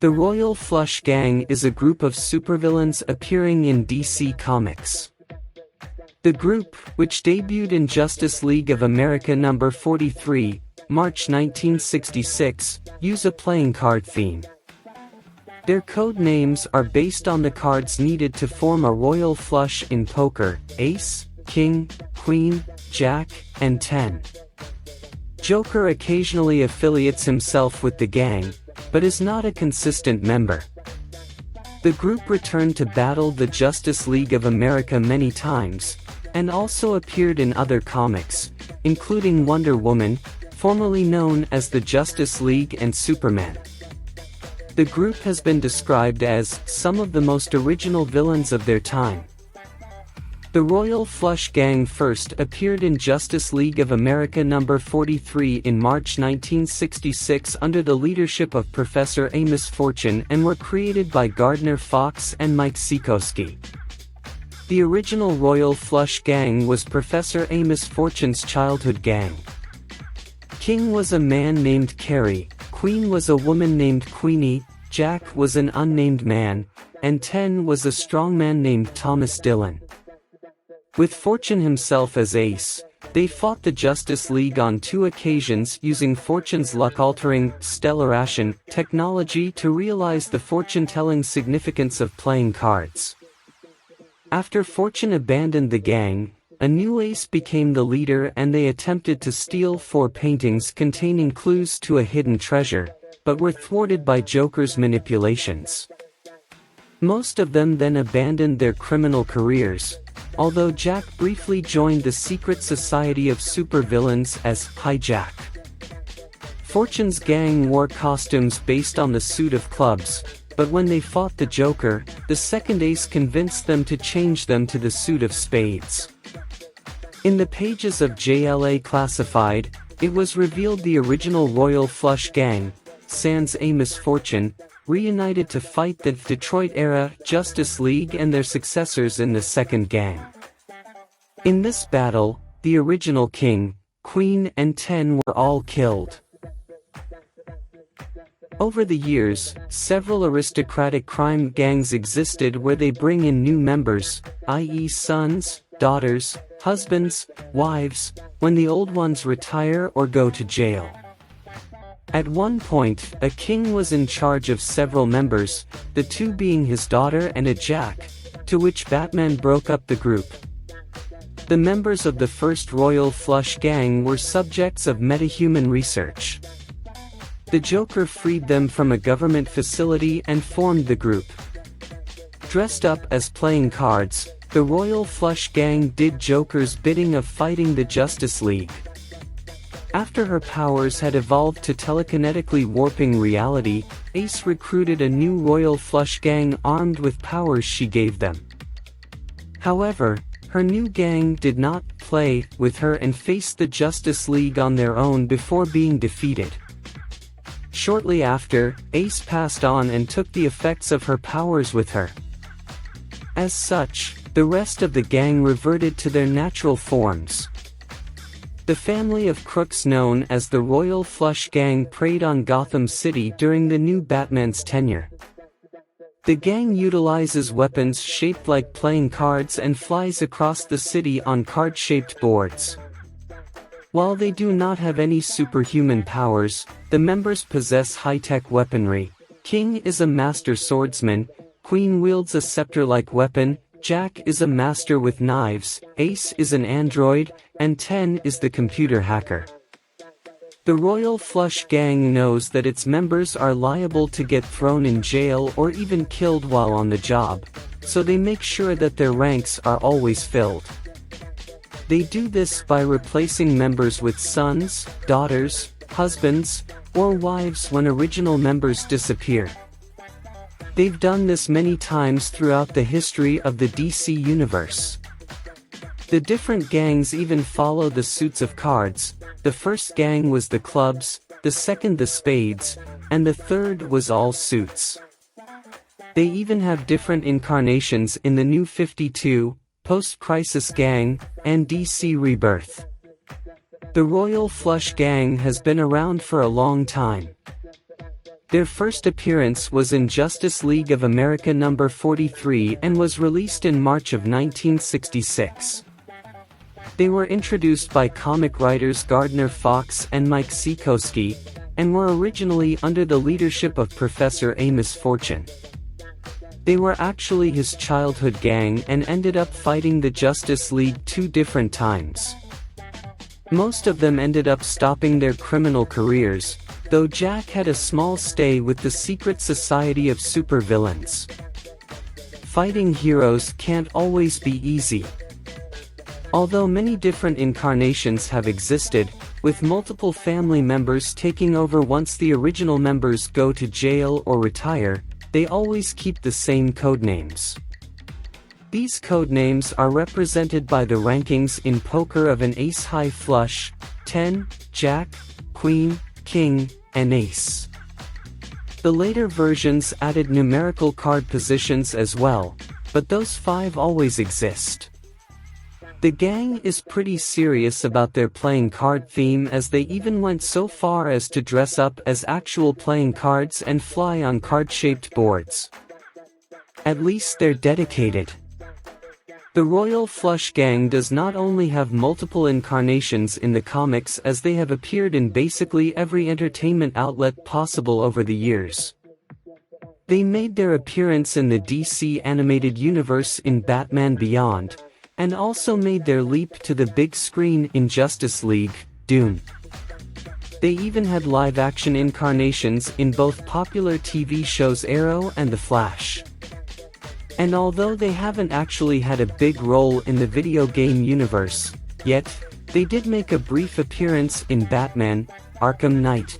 The Royal Flush Gang is a group of supervillains appearing in DC Comics. The group, which debuted in Justice League of America number 43, March 1966, use a playing card theme. Their code names are based on the cards needed to form a royal flush in poker: Ace, King, Queen, Jack, and 10. Joker occasionally affiliates himself with the gang, but is not a consistent member. The group returned to battle the Justice League of America many times, and also appeared in other comics, including Wonder Woman, formerly known as the Justice League, and Superman. The group has been described as some of the most original villains of their time. The Royal Flush Gang first appeared in Justice League of America number 43 in March 1966 under the leadership of Professor Amos Fortune and were created by Gardner Fox and Mike Sekowsky. The original Royal Flush Gang was Professor Amos Fortune's childhood gang. King was a man named Carrie, Queen was a woman named Queenie, Jack was an unnamed man, and 10 was a strongman named Thomas Dillon. With Fortune himself as Ace, they fought the Justice League on 2 occasions using Fortune's luck-altering stellation technology to realize the fortune-telling significance of playing cards. After Fortune abandoned the gang, a new Ace became the leader and they attempted to steal 4 paintings containing clues to a hidden treasure, but were thwarted by Joker's manipulations. Most of them then abandoned their criminal careers, although Jack briefly joined the secret society of supervillains as Jack. Fortune's gang wore costumes based on the suit of clubs, but when they fought the Joker, the second Ace convinced them to change them to the suit of spades. In the pages of JLA Classified, it was revealed the original Royal Flush Gang, sans Amos Fortune, reunited to fight the Detroit-era Justice League and their successors in the second gang. In this battle, the original King, Queen, and 10 were all killed. Over the years, several aristocratic crime gangs existed where they bring in new members, i.e. sons, daughters, husbands, wives, when the old ones retire or go to jail. At one point, a king was in charge of several members, the 2 being his daughter and a Jack, to which Batman broke up the group. The members of the first Royal Flush Gang were subjects of metahuman research. The Joker freed them from a government facility and formed the group. Dressed up as playing cards, the Royal Flush Gang did Joker's bidding of fighting the Justice League. After her powers had evolved to telekinetically warping reality, Ace recruited a new Royal Flush Gang armed with powers she gave them. However, her new gang did not play with her and faced the Justice League on their own before being defeated. Shortly after, Ace passed on and took the effects of her powers with her. As such, the rest of the gang reverted to their natural forms. The family of crooks known as the Royal Flush Gang preyed on Gotham City during the new Batman's tenure. The gang utilizes weapons shaped like playing cards and flies across the city on card-shaped boards. While they do not have any superhuman powers, the members possess high-tech weaponry. King is a master swordsman, Queen wields a scepter-like weapon, Jack is a master with knives, Ace is an android, and 10 is the computer hacker. The Royal Flush Gang knows that its members are liable to get thrown in jail or even killed while on the job, so they make sure that their ranks are always filled. They do this by replacing members with sons, daughters, husbands, or wives when original members disappear. They've done this many times throughout the history of the DC universe. The different gangs even follow the suits of cards. The first gang was the clubs, the second the spades, and the third was all suits. They even have different incarnations in the New 52, Post-Crisis Gang, and DC Rebirth. The Royal Flush Gang has been around for a long time. Their first appearance was in Justice League of America number 43 and was released in March of 1966. They were introduced by comic writers Gardner Fox and Mike Sekowsky, and were originally under the leadership of Professor Amos Fortune. They were actually his childhood gang and ended up fighting the Justice League 2 different times. Most of them ended up stopping their criminal careers, though Jack had a small stay with the secret society of supervillains. Fighting heroes can't always be easy. Although many different incarnations have existed, with multiple family members taking over once the original members go to jail or retire, they always keep the same codenames. These codenames are represented by the rankings in poker of an ace-high flush, 10, Jack, Queen, King, and Ace. The later versions added numerical card positions as well, but those 5 always exist. The gang is pretty serious about their playing card theme, as they even went so far as to dress up as actual playing cards and fly on card-shaped boards. At least they're dedicated. The Royal Flush Gang does not only have multiple incarnations in the comics, as they have appeared in basically every entertainment outlet possible over the years. They made their appearance in the DC animated universe in Batman Beyond, and also made their leap to the big screen in Justice League, Dune. They even had live-action incarnations in both popular TV shows Arrow and The Flash. And although they haven't actually had a big role in the video game universe yet, they did make a brief appearance in Batman: Arkham Knight.